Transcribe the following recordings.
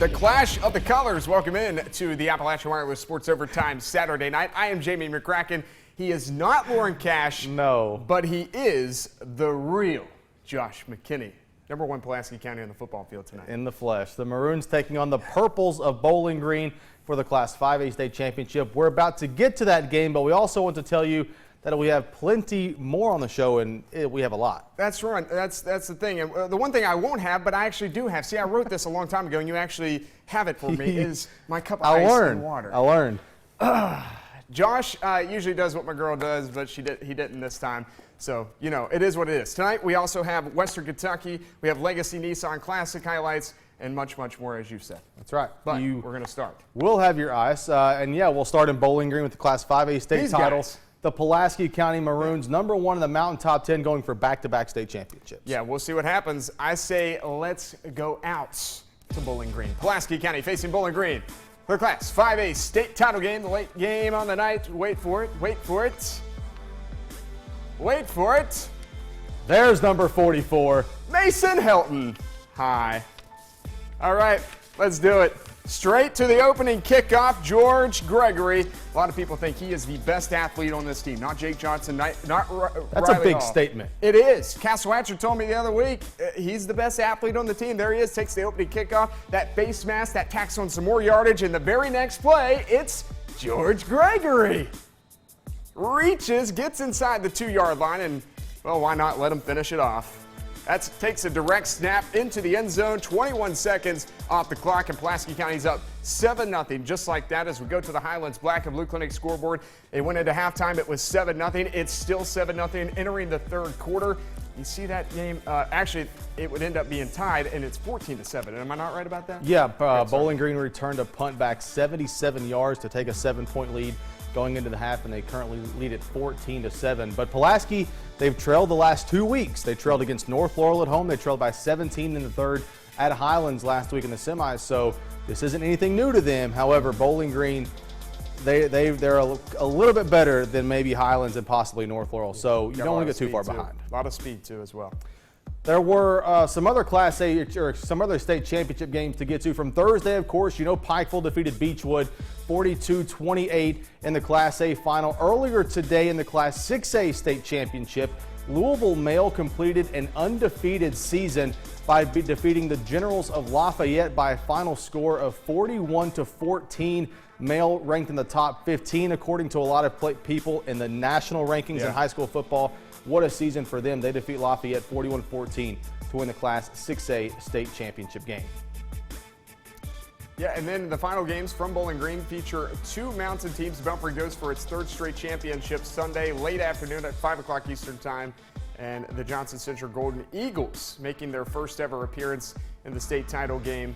The clash of the colors. Welcome in to the Appalachian Wireless Sports Overtime Saturday night. I am Jamie McCracken. He is not Lauren Cash. No. But he is the real Josh McKinney. Number one Pulaski County on the football field tonight. In the flesh. The Maroons taking on the Purples of Bowling Green for the Class 5A state championship. We're about to get to that game, but we also want to tell you that we have plenty more on the show, and we have a lot. That's right. That's the thing. And the one thing I won't have, but I actually do have. See, I wrote this a long time ago, and you actually have it for me, is my cup of ice and water. I learned. Josh usually does what my girl does, but he didn't this time. So, you know, it is what it is. Tonight, we also have Western Kentucky. We have Legacy Nissan Classic highlights and much, much more, as you said. That's right. But we're going to start. We'll have your ice. And, yeah, we'll start in Bowling Green with the Class 5A state title. The Pulaski County Maroons, number one in the Mountain Top 10, going for back-to-back state championships. Yeah, we'll see what happens. I say let's go out to Bowling Green. Pulaski County facing Bowling Green. Their Class 5A state title game, the late game on the night. Wait for it, wait for it. Wait for it. There's number 44. Mason Helton. Hi. All right, let's do it. Straight to the opening kickoff, George Gregory. A lot of people think he is the best athlete on this team. Not Jake Johnson, not That's Riley a big Hall. statement. It is. Castle Hatcher told me the other week he's the best athlete on the team. There he is, takes the opening kickoff. That face mask, that tacks on some more yardage. And the very next play, it's George Gregory. Reaches, gets inside the 2-yard line, and, well, why not let him finish it off? That takes a direct snap into the end zone. 21 seconds off the clock, and Pulaski County's up 7-0. Just like that, as we go to the Highlands Black and Blue Clinic scoreboard, it went into halftime. It was 7-0. It's still 7-0 entering the third quarter. You see that game? Actually, it would end up being tied, and it's 14-7. Am I not right about that? Yeah, Bowling Green returned a punt back 77 yards to take a 7-point lead going into the half, and they currently lead at 14-7. But Pulaski, they've trailed the last 2 weeks. They trailed against North Laurel at home. They trailed by 17 in the third at Highlands last week in the semis. So this isn't anything new to them. However, Bowling Green, they're a little bit better than maybe Highlands and possibly North Laurel. So you don't want to get too far behind. A lot of speed too as well. There were some other Class A or some other state championship games to get to. From Thursday, of course, you know Pikeville defeated Beechwood 42-28 in the Class A final. Earlier today in the Class 6A state championship, Louisville Male completed an undefeated season by defeating the Generals of Lafayette by a final score of 41-14. Male ranked in the top 15 according to a lot of people in the national rankings in high school football. What a season for them. They defeat Lafayette 41-14 to win the Class 6A state championship game. Yeah, and then the final games from Bowling Green feature two mountain teams. Belfry goes for its third straight championship Sunday, late afternoon at 5 o'clock Eastern Time. And the Johnson Central Golden Eagles making their first ever appearance in the state title game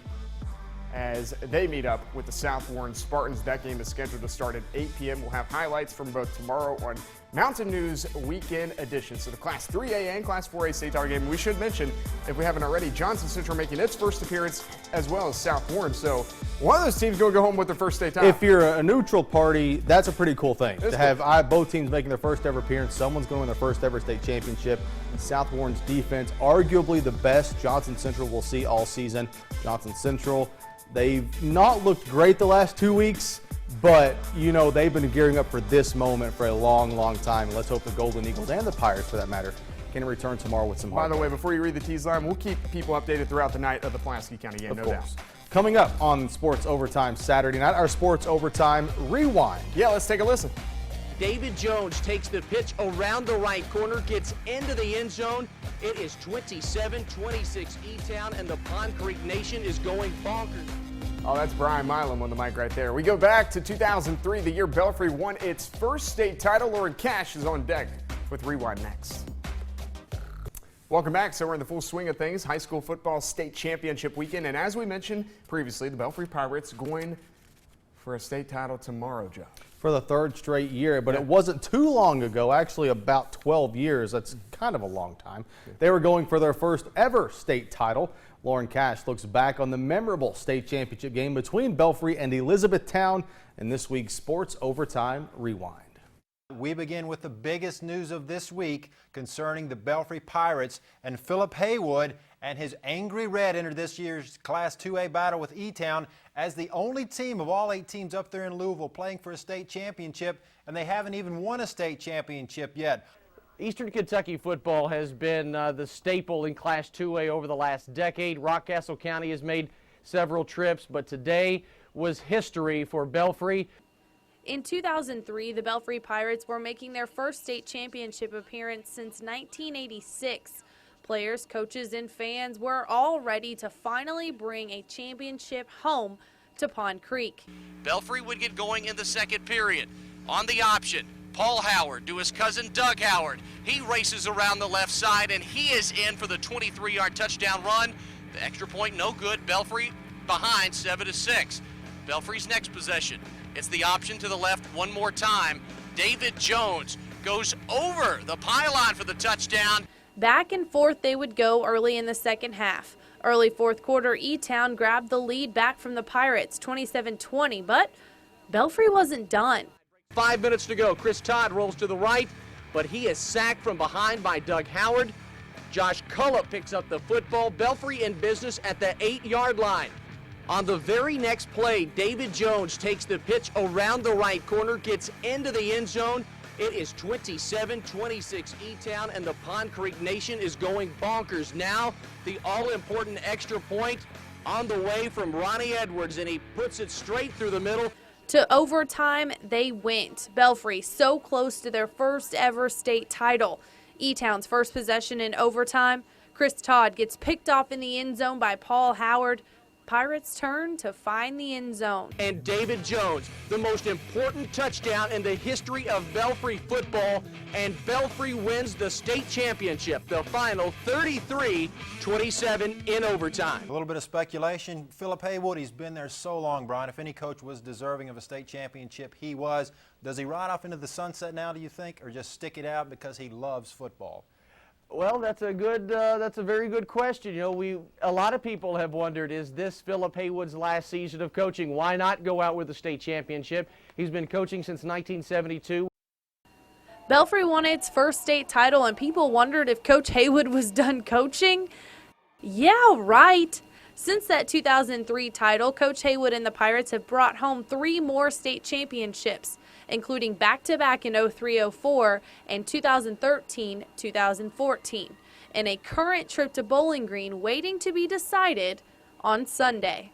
as they meet up with the South Warren Spartans. That game is scheduled to start at 8 p.m. We'll have highlights from both tomorrow on Mountain News Weekend Edition. So the Class 3A and Class 4A state title game. We should mention, if we haven't already, Johnson Central making its first appearance as well as South Warren. So one of those teams going to go home with their first state title. If you're a neutral party, that's a pretty cool thing. To have both teams making their first ever appearance, someone's going to win their first ever state championship. And South Warren's defense, arguably the best Johnson Central will see all season. Johnson Central, they've not looked great the last 2 weeks, but, you know, they've been gearing up for this moment for a long, long time. Let's hope the Golden Eagles and the Pirates, for that matter, can return tomorrow with some By the way, before you read the tease line, we'll keep people updated throughout the night of the Pulaski County game, no doubt. Coming up on Sports Overtime Saturday night, our Sports Overtime Rewind. Yeah, let's take a listen. David Jones takes the pitch around the right corner, gets into the end zone. It is 27-26 E-Town, and the Pond Creek Nation is going bonkers. Oh, that's Brian Milam on the mic right there. We go back to 2003, the year Belfry won its first state title. Lauren Cash is on deck with Rewind next. Welcome back. So we're in the full swing of things, high school football state championship weekend. And as we mentioned previously, the Belfry Pirates going for a state title tomorrow, Joe. For the third straight year, but it wasn't too long ago, actually about 12 years. That's kind of a long time. They were going for their first ever state title. Lauren Cash looks back on the memorable state championship game between Belfry and Elizabethtown in this week's Sports Overtime Rewind. We begin with the biggest news of this week concerning the Belfry Pirates and Philip Haywood And his Angry Red entered this year's Class 2A battle with E-Town as the only team of all 8 teams up there in Louisville playing for a state championship, and they haven't even won a state championship yet. Eastern Kentucky football has been the staple in Class 2A over the last decade. Rockcastle County has made several trips, but today was history for Belfry. In 2003, the Belfry Pirates were making their first state championship appearance since 1986. Players, coaches, and fans were all ready to finally bring a championship home to Pond Creek. Belfry would get going in the second period. On the option, Paul Howard to his cousin Doug Howard. He races around the left side, and he is in for the 23-yard touchdown run. The extra point no good. Belfry behind 7-6. Belfry's next possession. It's the option to the left one more time. David Jones goes over the pylon for the touchdown. Back and forth they would go early in the second half. Early fourth quarter, E-Town grabbed the lead back from the Pirates, 27-20, but Belfry wasn't done. 5 minutes to go. Chris Todd rolls to the right, but he is sacked from behind by Doug Howard. Josh Cullup picks up the football. Belfry in business at the 8-yard line. On the very next play, David Jones takes the pitch around the right corner, gets into the end zone. It is 27-26 E-Town, and the Pond Creek Nation is going bonkers. Now, the all-important extra point on the way from Ronnie Edwards, and he puts it straight through the middle. To overtime, they went. Belfry so close to their first ever state title. E-Town's first possession in overtime. Chris Todd gets picked off in the end zone by Paul Howard. Pirates turn to find the end zone. And David Jones, the most important touchdown in the history of Belfry football, and Belfry wins the state championship, the final 33-27 in overtime. A little bit of speculation. Philip Haywood, he's been there so long, Brian. If any coach was deserving of a state championship, he was. Does he ride off into the sunset now, do you think, or just stick it out because he loves football? Well, that's a very good question. You know, a lot of people have wondered, is this Philip Haywood's last season of coaching? Why not go out with the state championship? He's been coaching since 1972. Belfry won its first state title, and people wondered if Coach Haywood was done coaching. Yeah, right. Since that 2003 title, Coach Haywood and the Pirates have brought home 3 more state championships, including back-to-back in 03-04 and 2013-2014, and a current trip to Bowling Green waiting to be decided on Sunday.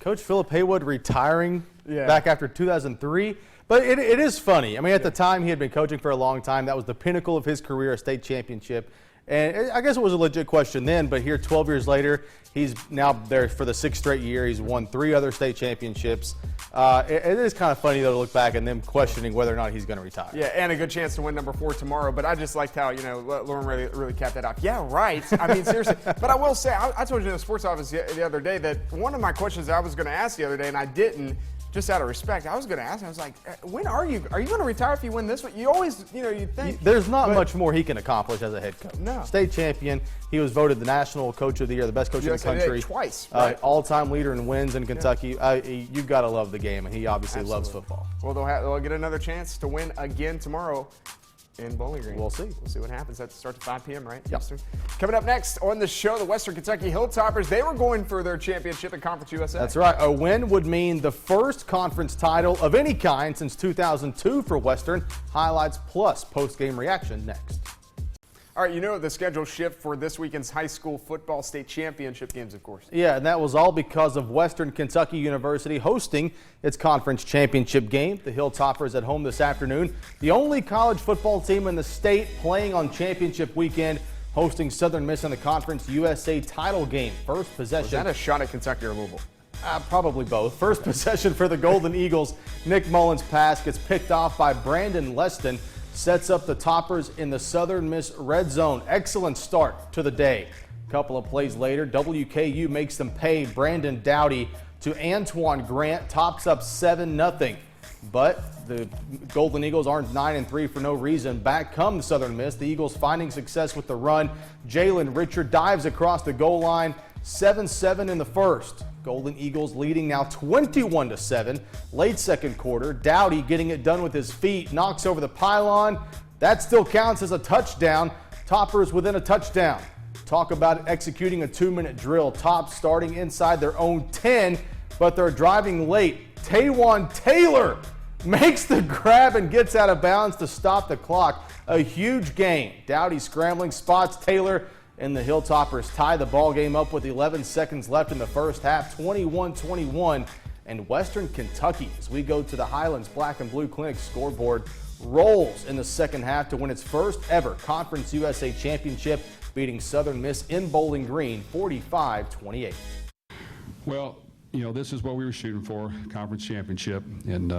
Coach Philip Haywood retiring back after 2003. But it is funny. I mean, at the time, he had been coaching for a long time. That was the pinnacle of his career, a state championship. And I guess it was a legit question then, but here 12 years later, he's now there for the 6th straight year. He's won 3 other state championships. It is kind of funny, though, to look back and them questioning whether or not he's going to retire. Yeah, and a good chance to win number 4 tomorrow. But I just liked how, Lauren really capped that off. Yeah, right. I mean, seriously. But I will say, I told you in the sports office the other day that one of my questions I was going to ask the other day, and I didn't, just out of respect, I was going to ask him, I was like, when are you going to retire if you win this one? You always, you think. There's not much more he can accomplish as a head coach. No. State champion. He was voted the National Coach of the Year, the best coach in the country. Twice, right? All-time leader in wins in Kentucky. You've got to love the game, and he obviously loves football. Well, they'll get another chance to win again tomorrow in Bowling Green. We'll see. We'll see what happens. That starts at 5 p.m., right? Yep. Coming up next on the show, the Western Kentucky Hilltoppers, they were going for their championship in Conference USA. That's right. A win would mean the first conference title of any kind since 2002 for Western. Highlights plus post-game reaction next. All right, the schedule shift for this weekend's high school football state championship games, of course. Yeah, and that was all because of Western Kentucky University hosting its conference championship game. The Hilltoppers at home this afternoon. The only college football team in the state playing on championship weekend, hosting Southern Miss in the Conference USA title game. First possession. Was that a shot at Kentucky or Louisville? Probably both. First possession for the Golden Eagles. Nick Mullins' pass gets picked off by Brandon Leston. Sets up the Toppers in the Southern Miss red zone. Excellent start to the day. A couple of plays later, WKU makes them pay. Brandon Dowdy to Antoine Grant, tops up 7-0. But the Golden Eagles aren't 9-3 for no reason. Back come the Southern Miss. The Eagles finding success with the run. Jalen Richard dives across the goal line. 7-7 in the first. Golden Eagles leading now 21-7. Late second quarter, Dowdy getting it done with his feet, knocks over the pylon. That still counts as a touchdown. Toppers within a touchdown. Talk about executing a 2-minute drill. Top starting inside their own 10, but they're driving late. Taywan Taylor makes the grab and gets out of bounds to stop the clock. A huge gain. Dowdy scrambling spots Taylor, and the Hilltoppers tie the ball game up with 11 seconds left in the first half, 21-21. And Western Kentucky, as we go to the Highlands Black and Blue Clinic scoreboard, rolls in the second half to win its first ever Conference USA Championship, beating Southern Miss in Bowling Green 45-28. Well, you know, this is what we were shooting for, conference championship. And,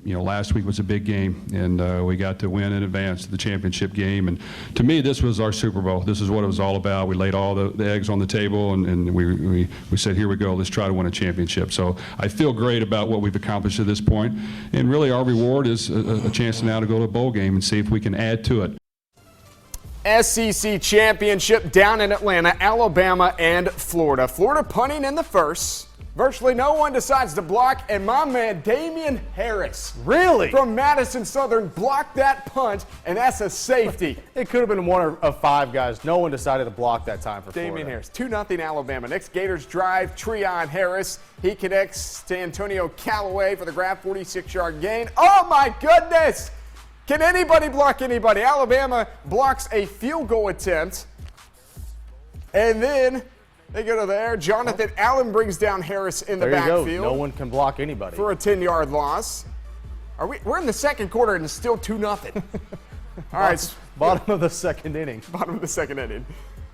you know, last week was a big game, and we got to win in advance to the championship game. And to me, this was our Super Bowl. This is what it was all about. We laid all the eggs on the table, and we said, here we go, let's try to win a championship. So I feel great about what we've accomplished at this point. And really, our reward is a chance now to go to a bowl game and see if we can add to it. SEC championship down in Atlanta, Alabama and Florida. Florida punting in the first. Virtually no one decides to block, and my man Damian Harris, Really? from Madison Southern, blocked that punt, and that's a safety. It could have been one of 5 guys. No one decided to block that time for Damian Florida. Harris, 2-0 Alabama. Next Gators drive, Treon Harris. He connects to Antonio Callaway for the grab, 46-yard gain. Oh my goodness! Can anybody block anybody? Alabama blocks a field goal attempt, and then they go to the air. Jonathan Allen brings down Harris in the There you go. backfield. No one can block anybody. For a 10-yard loss. We're in the second quarter and it's still 2-0. All right. Bottom of the second inning. Bottom of the second inning.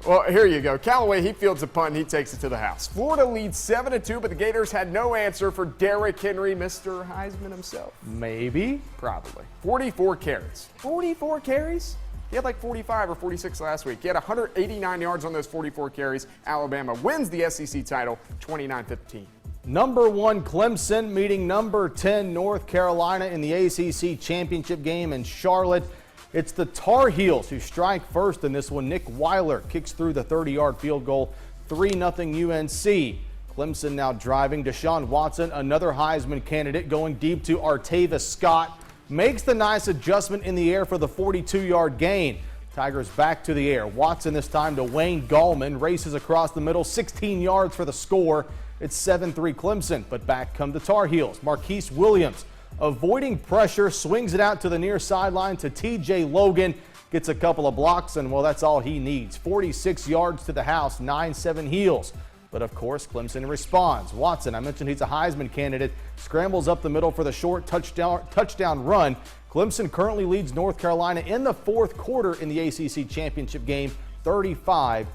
Well, here you go. Callaway, he fields a punt and he takes it to the house. Florida leads 7-2, but the Gators had no answer for Derrick Henry, Mr. Heisman himself. Maybe. Probably. 44 carries. 44 carries? He had like 45 or 46 last week. He had 189 yards on those 44 carries. Alabama wins the SEC title 29-15. Number 1 Clemson meeting number 10 North Carolina in the ACC championship game in Charlotte. It's the Tar Heels who strike first in this one. Nick Weiler kicks through the 30-yard field goal, 3-0 UNC. Clemson now driving. Deshaun Watson, another Heisman candidate, going deep to Artavis Scott. Makes the nice adjustment in the air for the 42-yard gain. Tigers back to the air. Watson this time to Wayne Gallman. Races across the middle, 16 yards for the score. It's 7-3 Clemson, but back come the Tar Heels. Marquise Williams, avoiding pressure, swings it out to the near sideline to T.J. Logan. Gets a couple of blocks, and well, that's all he needs. 46 yards to the house, 9-7 Heels. But of course, Clemson responds. Watson, I mentioned he's a Heisman candidate, scrambles up the middle for the short touchdown run. Clemson currently leads North Carolina in the fourth quarter in the ACC championship game, 35-23.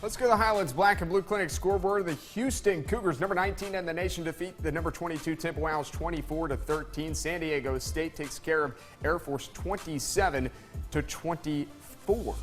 Let's go to the Highlands Black and Blue Clinic scoreboard. The Houston Cougars, number 19 in the nation, defeat the number 22 Temple Owls 24-13. San Diego State takes care of Air Force 27-24.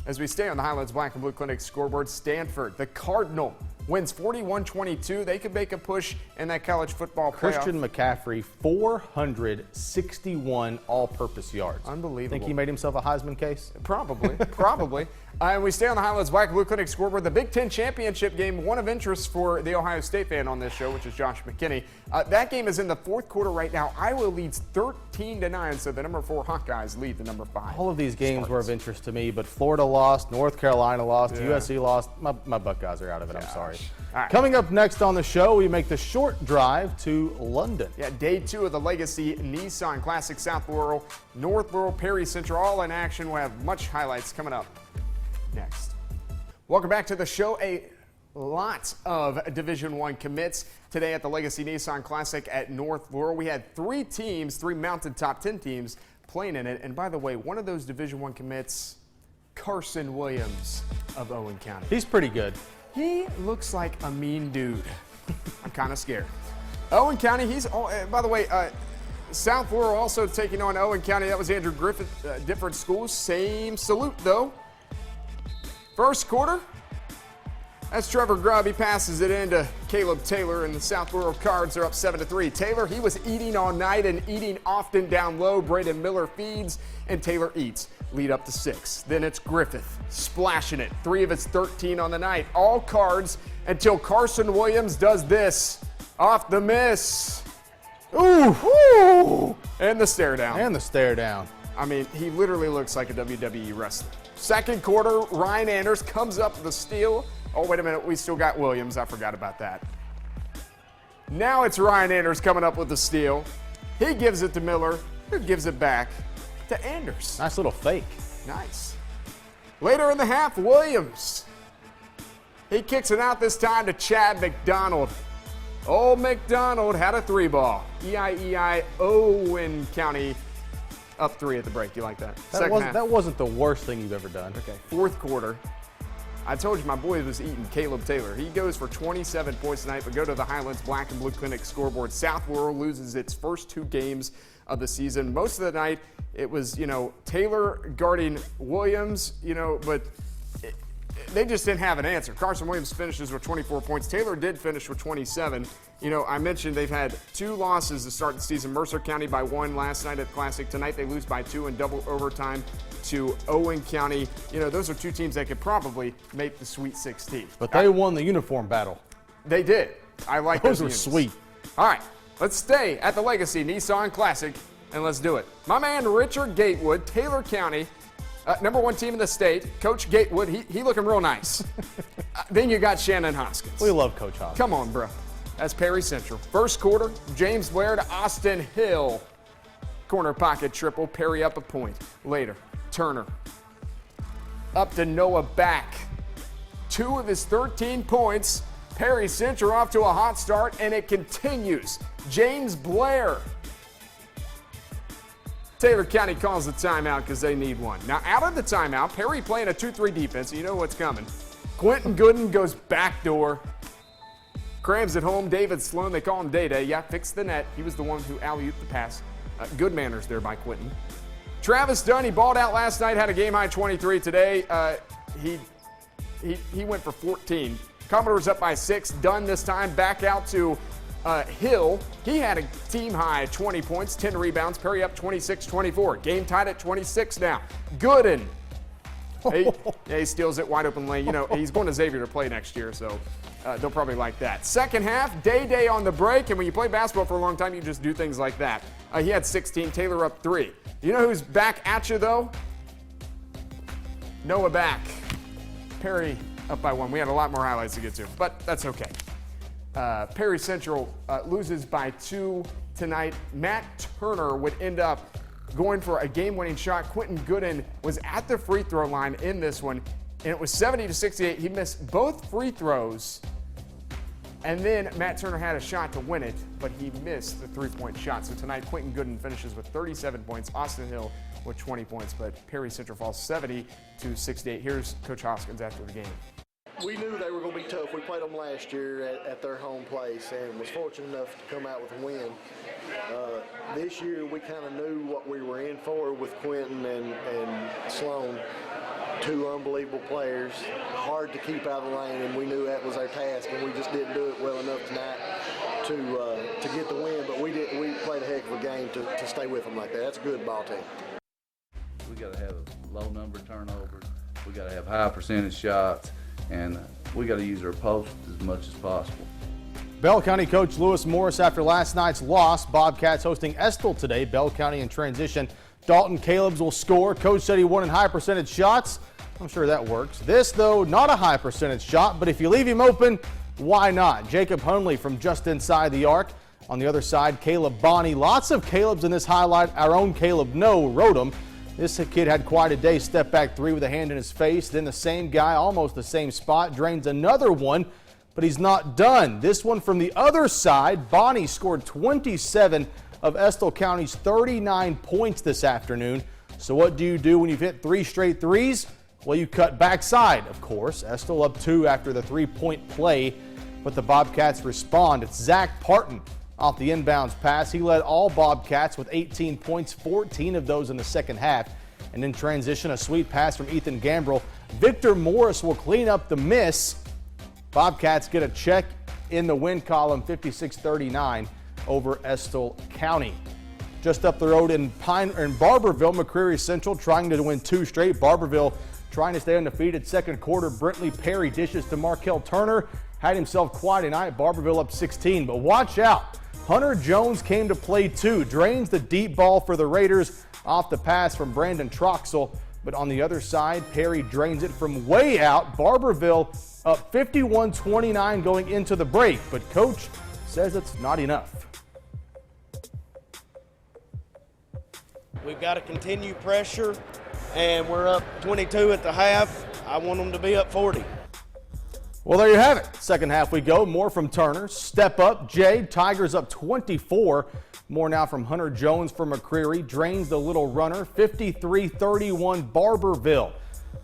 As we stay on the Highlands Black and Blue Clinic scoreboard, Stanford, the Cardinal, wins 41-22. They could make a push in that college football playoff. Christian McCaffrey, 461 all-purpose yards. Unbelievable. Think he made himself a Heisman case? Probably, probably. And we stay on the Highlands Black and Blue Clinic scoreboard. The Big Ten Championship game, one of interest for the Ohio State fan on this show, which is Josh McKinney. That game is in the fourth quarter right now. Iowa leads 13-9, so the number 4 Hawkeyes lead the number 5. All of these games were of interest to me, but Florida lost, North Carolina lost, USC lost. My Buckeyes are out of it. I'm sorry. All right. Coming up next on the show, we make the short drive to London. Yeah, day 2 of the Legacy Nissan Classic. South Laurel, North Laurel, Perry Central, all in action. We'll have much highlights coming up next. Welcome back to the show. A lot of Division I commits today at the Legacy Nissan Classic at North Laurel. We had 3 teams, 3 mounted top 10 teams playing in it. And by the way, one of those Division I commits, Carson Williams of Owen County. He's pretty good. He looks like a mean dude. I'm kind of scared. Owen County, by the way, South Laurel also taking on Owen County. That was Andrew Griffith, different schools. Same salute, though. First quarter, that's Trevor Grubb. He passes it in to Caleb Taylor, and the South Laurel Cards are up 7-3. Taylor, he was eating all night and eating often down low. Braden Miller feeds, and Taylor eats. Lead up to 6. Then it's Griffith splashing it. 3 of his 13 on the night. All Cards until Carson Williams does this. Off the miss. Ooh. And the stare down. And the stare down. I mean, he literally looks like a WWE wrestler. Second quarter, Ryan Anders comes up with a steal. Oh, wait a minute, we still got Williams. I forgot about that. Now it's Ryan Anders coming up with the steal. He gives it to Miller, who gives it back to Anders. Nice little fake. Nice. Later in the half, Williams. He kicks it out this time to Chad McDonald. Old McDonald had a 3-ball. EI, Owen County up 3 at the break. You like that? That wasn't the worst thing you've ever done. Okay, fourth quarter. I told you my boy was eating Caleb Taylor. He goes for 27 points tonight, but go to the Highlands Black and Blue Clinic scoreboard. South Rural loses its first 2 games of the season. Most of the night, it was, Taylor guarding Williams, but they just didn't have an answer. Carson Williams finishes with 24 points. Taylor did finish with 27. I mentioned they've had 2 losses to start the season. Mercer County by 1 last night at Classic. Tonight they lose by 2 in double overtime to Owen County. Those are 2 teams that could probably make the Sweet 16. But they won the uniform battle. They did. I like those. Those Were units. sweet. All right, let's stay at the Legacy Nissan Classic, and let's do it. My man Richard Gatewood, Taylor County, number 1 team in the state. Coach Gatewood, he looking real nice. Then you got Shannon Hoskins. We love Coach Hoskins. Come on, bro. That's Perry Central. First quarter, James Blair to Austin Hill. Corner pocket triple, Perry up a point. Later, Turner up to Noah Back. 2 of his 13 points. Perry Central off to a hot start, and it continues. James Blair. Taylor County calls the timeout because they need one. Now, out of the timeout, Perry playing a 2-3 defense. You know what's coming. Quentin Gooden goes backdoor. Crams it home. David Sloan, they call him Day-Day. Yeah, fixed the net. He was the one who alley-ooped the pass. Good manners there by Quentin. Travis Dunn, he balled out last night, had a game-high 23 today. He went for 14. Commodores up by 6. Dunn this time back out to Hill. He had a team-high 20 points, 10 rebounds. Perry up 26-24. Game tied at 26 now. Gooden. He steals it, wide open lane. He's going to Xavier to play next year, so they'll probably like that. Second half, Day-Day on the break, and when you play basketball for a long time, you just do things like that. He had 16, Taylor up 3. You know who's back at you, though? Noah Back. Perry up by 1. We had a lot more highlights to get to, but that's okay. Perry Central loses by 2 tonight. Matt Turner would end up going for a game-winning shot. Quentin Gooden was at the free throw line in this one, and it was 70-68. He missed both free throws, and then Matt Turner had a shot to win it, but he missed the 3-point shot. So tonight, Quentin Gooden finishes with 37 points. Austin Hill with 20 points, but Perry Central falls 70-68. Here's Coach Hoskins after the game. We knew they were going to be tough. We played them last year at their home place and was fortunate enough to come out with a win. This year we kind of knew what we were in for with Quentin and Sloan. 2 unbelievable players, hard to keep out of the lane, and we knew that was our task, and we just didn't do it well enough tonight to get the win. But we played a heck of a game to stay with them like that. That's a good ball team. We got to have a low number of turnovers. We got to have high percentage shots, and we got to use our post as much as possible. Bell County coach Lewis Morris after last night's loss. Bobcats hosting Estill today. Bell County in transition. Dalton Calebs will score. Coach said he won in high percentage shots. I'm sure that works. This, though, not a high percentage shot, but if you leave him open, why not? Jacob Hunley from just inside the arc. On the other side, Caleb Bonney. Lots of Calebs in this highlight. Our own Caleb No wrote him. This kid had quite a day. Step back 3 with a hand in his face. Then the same guy, almost the same spot, drains another one, but he's not done. This one from the other side. Bonney scored 27 of Estill County's 39 points this afternoon. So what do you do when you've hit 3 straight threes? Well, you cut backside, of course. Estill up 2 after the 3-point play, but the Bobcats respond. It's Zach Parton off the inbounds pass. He led all Bobcats with 18 points, 14 of those in the second half. And in transition, a sweet pass from Ethan Gambrell. Victor Morris will clean up the miss. Bobcats get a check in the win column, 56-39 over Estill County. Just up the road in Barberville, McCreary Central trying to win 2 straight. Barberville trying to stay undefeated. Second quarter, Brentley Perry dishes to Markel Turner. Had himself quite a night. Barberville up 16, but watch out. Hunter Jones came to play too. Drains the deep ball for the Raiders off the pass from Brandon Troxel. But on the other side, Perry drains it from way out. Barberville up 51-29 going into the break, but Coach says it's not enough. We've got to continue pressure, and we're up 22 at the half. I want them to be up 40. Well, there you have it. Second half we go. More from Turner. Step up, Jade. Tigers up 24. More now from Hunter Jones for McCreary. Drains the little runner. 53-31 Barberville.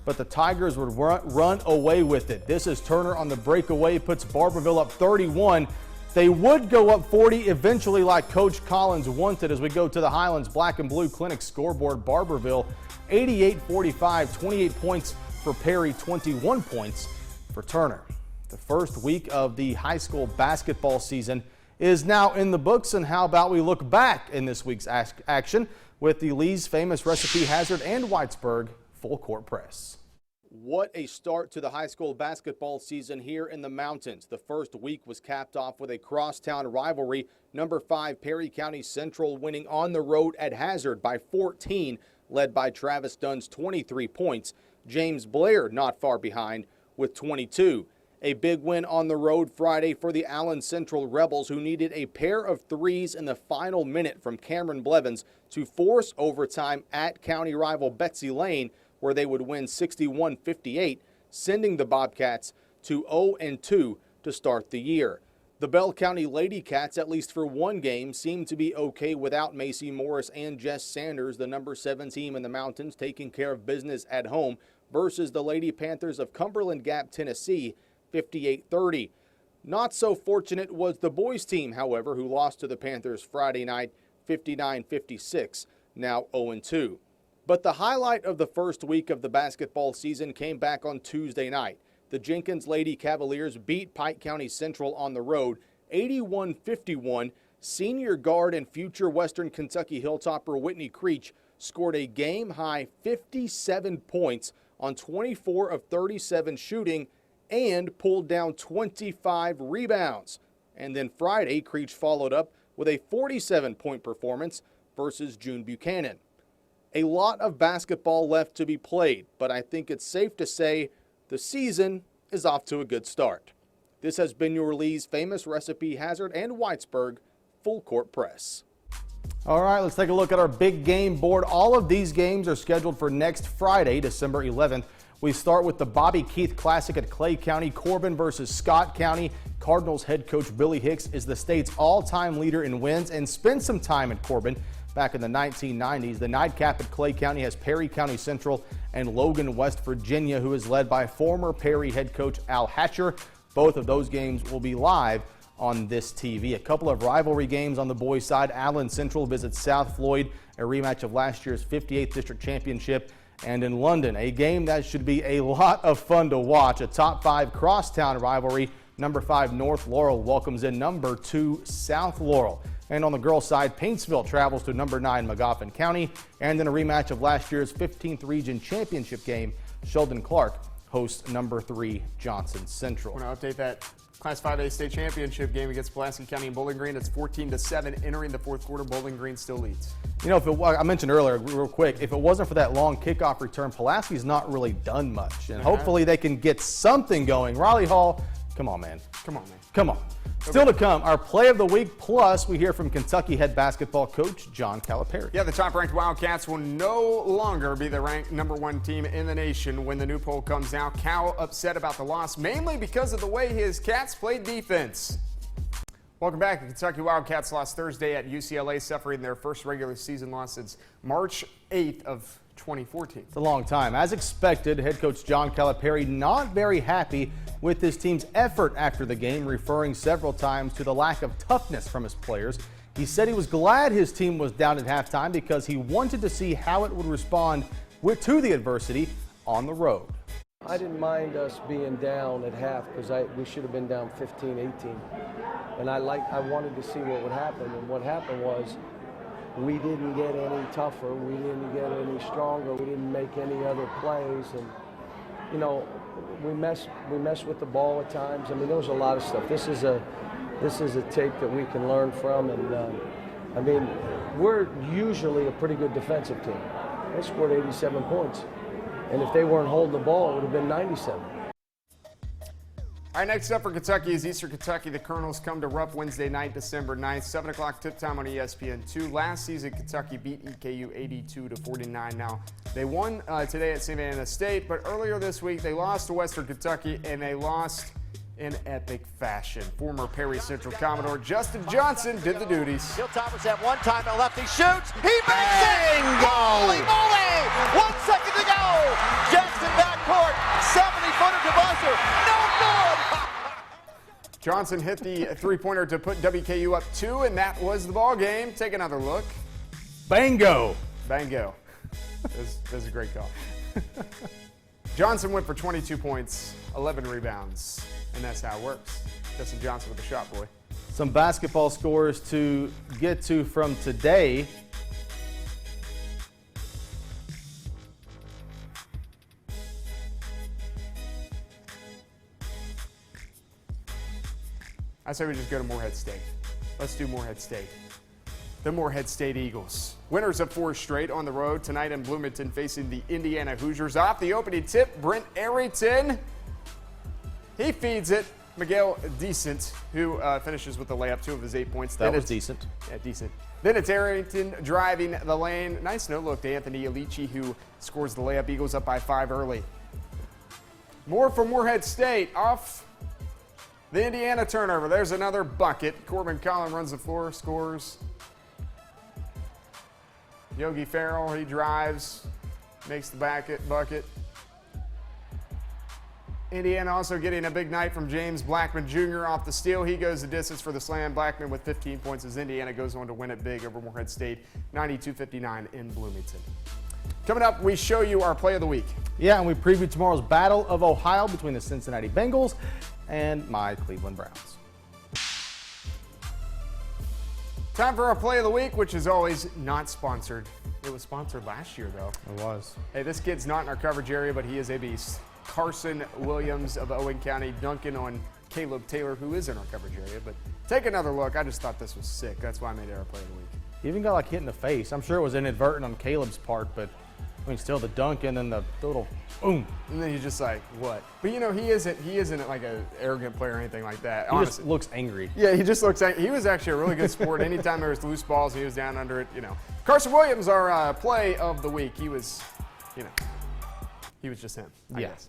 But the Tigers would run away with it. This is Turner on the breakaway. Puts Barberville up 31. They would go up 40 eventually like Coach Collins wanted as we go to the Highlands Black and Blue Clinic scoreboard. Barberville 88-45. 28 points for Perry. 21 points for Turner. The first week of the high school basketball season is now in the books, and how about we look back in this week's action with the Lee's Famous Recipe Hazard and Whitesburg Full Court Press. What a start to the high school basketball season here in the mountains. The first week was capped off with a crosstown rivalry. Number 5 Perry County Central winning on the road at Hazard by 14, led by Travis Dunn's 23 points. James Blair not far behind with 22. A big win on the road Friday for the Allen Central Rebels, who needed a pair of threes in the final minute from Cameron Blevins to force overtime at county rival Betsy Lane, where they would win 61-58, sending the Bobcats to 0-2 to start the year. The Bell County Lady Cats, at least for one game, seem to be okay without Macy Morris and Jess Sanders, the number 7 team in the mountains, taking care of business at home versus the Lady Panthers of Cumberland Gap, Tennessee, 58-30. Not so fortunate was the boys team, however, who lost to the Panthers Friday night 59-56, now 0-2. But the highlight of the first week of the basketball season came back on Tuesday night. The Jenkins Lady Cavaliers beat Pike County Central on the road 81-51. Senior guard and future Western Kentucky Hilltopper Whitney Creech scored a game-high 57 points on 24 of 37 shooting and pulled down 25 rebounds. And then Friday, Creech followed up with a 47-point performance versus June Buchanan. A lot of basketball left to be played, but I think it's safe to say the season is off to a good start. This has been your Lee's Famous Recipe Hazard and Whitesburg Full Court Press. All right, let's take a look at our big game board. All of these games are scheduled for next Friday, December 11th. We start with the Bobby Keith Classic at Clay County, Corbin versus Scott County. Cardinals head coach Billy Hicks is the state's all-time leader in wins and spent some time at Corbin back in the 1990s. The nightcap at Clay County has Perry County Central and Logan, West Virginia, who is led by former Perry head coach Al Hatcher. Both of those games will be live on this TV. A couple of rivalry games on the boys' side. Allen Central visits South Floyd, a rematch of last year's 58th District Championship. And in London, a game that should be a lot of fun to watch. A top 5 crosstown rivalry. Number 5 North Laurel welcomes in number 2 South Laurel. And on the girls' side, Paintsville travels to number 9 Magoffin County. And in a rematch of last year's 15th Region Championship game, Sheldon Clark hosts number 3 Johnson Central. I want to update that Class 5A state championship game against Pulaski County and Bowling Green. It's 14-7 entering the fourth quarter. Bowling Green still leads. You know, I mentioned earlier, real quick, if it wasn't for that long kickoff return, Pulaski's not really done much. And hopefully they can get something going. Riley Hall, come on, man. Come on, man. Come on. Still to come, our play of the week, plus we hear from Kentucky head basketball coach John Calipari. Yeah, the top-ranked Wildcats will no longer be the ranked number 1 team in the nation when the new poll comes out. Cal upset about the loss, mainly because of the way his Cats played defense. Welcome back. The Kentucky Wildcats lost Thursday at UCLA, suffering their first regular season loss since March 8th of 2014. It's a long time. As expected, head coach John Calipari not very happy with his team's effort after the game, referring several times to the lack of toughness from his players. He said he was glad his team was down at halftime because he wanted to see how it would respond to the adversity on the road. I didn't mind us being down at half because we should have been down 15-18. And I wanted to see what would happen. And what happened was we didn't get any tougher. We didn't get any stronger. We didn't make any other plays. And, you know, we messed with the ball at times. I mean, there was a lot of stuff. This is a tape that we can learn from. And, I mean, we're usually a pretty good defensive team. They scored 87 points. And if they weren't holding the ball, it would have been 97. All right, next up for Kentucky is Eastern Kentucky. The Colonels come to Rupp Wednesday night, December 9th, 7 o'clock tip time on ESPN2. Last season, Kentucky beat EKU 82-49. Now, they won today at Savannah State, but earlier this week, they lost to Western Kentucky, and they lost in epic fashion. Former Perry Central Commodore Justin Johnson did the duties. Hilltoppers at one time, the lefty shoots. He makes it! Holy moly! 1 second to go! Jackson backcourt, 70-footer to buzzer. No good! Johnson hit the three-pointer to put WKU up 2, and that was the ball game. Take another look. Bango. Bango. That's a great call. Johnson went for 22 points, 11 rebounds, and that's how it works. Justin Johnson with the shot, boy. Some basketball scores to get to from today. I say we just go to Morehead State. Let's do Morehead State. The Morehead State Eagles. Winners of 4 straight on the road tonight in Bloomington facing the Indiana Hoosiers. Off the opening tip, Brent Arrington. He feeds it. Miguel Decent, who finishes with the layup, 2 of his 8 points. That was decent. Yeah, decent. Then it's Arrington driving the lane. Nice no look to Anthony Alici, who scores the layup. Eagles up by 5 early. More from Morehead State. Off the Indiana turnover. There's another bucket. Corbin Collin runs the floor, scores. Yogi Farrell, he drives, makes the bucket. Indiana also getting a big night from James Blackman Jr. off the steal. He goes the distance for the slam. Blackman with 15 points as Indiana goes on to win it big over Morehead State, 92-59 in Bloomington. Coming up, we show you our play of the week. Yeah, and we preview tomorrow's Battle of Ohio between the Cincinnati Bengals and my Cleveland Browns. Time for our play of the week, which is always not sponsored. It was sponsored last year, though. It was. Hey, this kid's not in our coverage area, but he is a beast. Carson Williams of Owen County dunking on Caleb Taylor, who is in our coverage area. But take another look. I just thought this was sick. That's why I made it our play of the week. He even got like hit in the face. I'm sure it was inadvertent on Caleb's part, but I mean, still the dunk and then the little boom. And then you're just like, what? But you know, he isn't like an arrogant player or anything like that. He Honestly. just looks angry. Yeah, he just looks angry. He was actually a really good sport. Anytime there was loose balls, he was down under it, you know. Carson Williams, our play of the week. He was, you know, he was just him, I guess.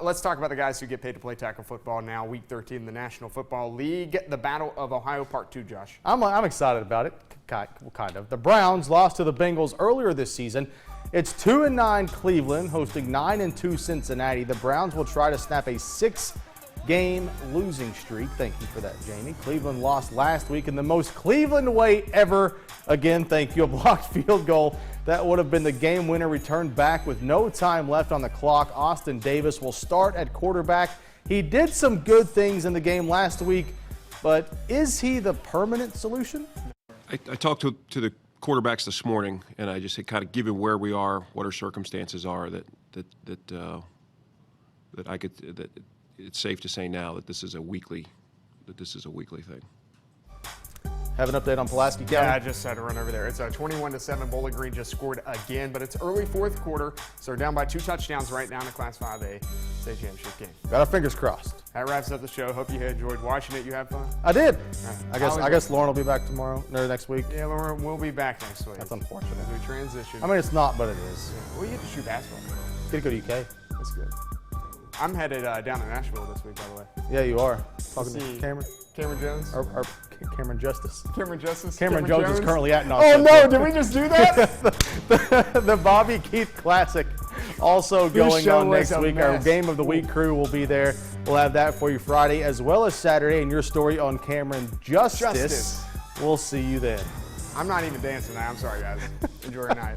Let's talk about the guys who get paid to play tackle football now. Week 13 in the National Football League, the Battle of Ohio Part 2, Josh. I'm excited about it, kind of. The Browns lost to the Bengals earlier this season. It's 2-9 Cleveland hosting 9-2 Cincinnati. The Browns will try to snap a 6-game losing streak. Thank you for that, Jamie. Cleveland lost last week in the most Cleveland way ever. Again, thank you. A blocked field goal. That would have been the game winner, returned back with no time left on the clock. Austin Davis will start at quarterback. He did some good things in the game last week, but is he the permanent solution? I talked to the quarterbacks this morning, and I just said, kind of given where we are, what our circumstances are, that it's safe to say now that this is a weekly thing. Have an update on Pulaski County? Yeah, I just had to run over there. It's a 21-7. Bowling Green just scored again, but it's early fourth quarter, so they're down by 2 touchdowns right now in the Class 5A state championship game. Got our fingers crossed. That wraps up the show. Hope you enjoyed watching it. You had fun? I did. Right. I guess Lauren will be back tomorrow, or next week. Yeah, Lauren will be back next week. That's unfortunate. As we transition. I mean, it's not, but it is. Yeah. Well, you get to shoot basketball. Get to go to UK. That's good. I'm headed down to Nashville this week, by the way. Yeah, you are. Talking to Cameron? Cameron Jones? Or Cameron Justice. Cameron Justice? Cameron Jones is currently at Knoxville. Oh, no, did we just do that? the Bobby Keith Classic also going on next week. Our Game of the Week crew will be there. We'll have that for you Friday as well as Saturday, and your story on Cameron Justice. We'll see you then. I'm not even dancing now. I'm sorry, guys. Enjoy your night.